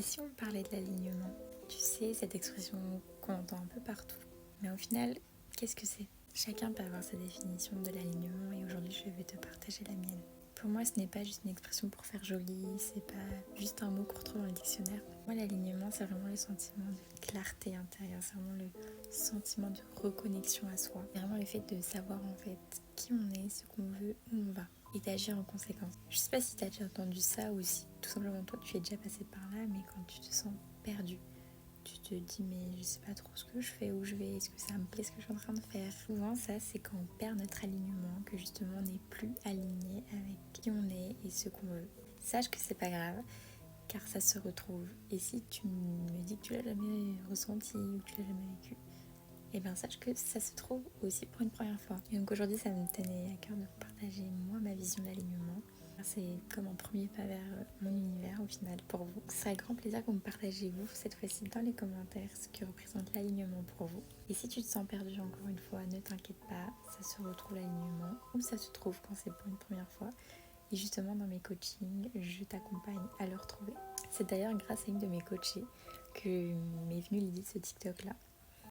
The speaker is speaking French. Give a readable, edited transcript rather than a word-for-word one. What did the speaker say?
Et si on parlait de l'alignement? Tu sais, cette expression qu'on entend un peu partout. Mais au final, qu'est-ce que c'est? Chacun peut avoir sa définition de l'alignement et aujourd'hui je vais te partager la mienne. Pour moi, ce n'est pas juste une expression pour faire joli, c'est pas juste un mot qu'on retrouve dans le dictionnaire. Pour moi, l'alignement, c'est vraiment le sentiment de clarté intérieure, c'est vraiment le sentiment de reconnexion à soi. C'est vraiment le fait de savoir en fait qui on est, ce qu'on veut, où on va et d'agir en conséquence. Je sais pas si tu as déjà entendu ça ou si tout simplement toi tu es déjà passé par là, mais quand tu te sens perdu, tu te dis mais je sais pas trop ce que je fais, où je vais, est-ce que ça me plaît ce que je suis en train de faire. Souvent ça c'est quand on perd notre alignement, que justement on n'est plus aligné avec qui on est et ce qu'on veut. Sache que c'est pas grave car ça se retrouve. Et si tu me dis que tu l'as jamais ressenti ou que tu l'as jamais vécu, et bien sache que ça se trouve aussi pour une première fois. Et donc aujourd'hui ça me tenait à cœur de partager moi ma vision de l'alignement. C'est comme un premier pas vers mon univers au final pour vous. Ce serait avec grand plaisir que vous me partagez vous cette fois-ci dans les commentaires ce que représente l'alignement pour vous. Et si tu te sens perdu encore une fois, ne t'inquiète pas, ça se retrouve l'alignement ou ça se trouve quand c'est pour une première fois. Et justement dans mes coachings, je t'accompagne à le retrouver. C'est d'ailleurs grâce à une de mes coachées que m'est venue l'idée de ce TikTok là.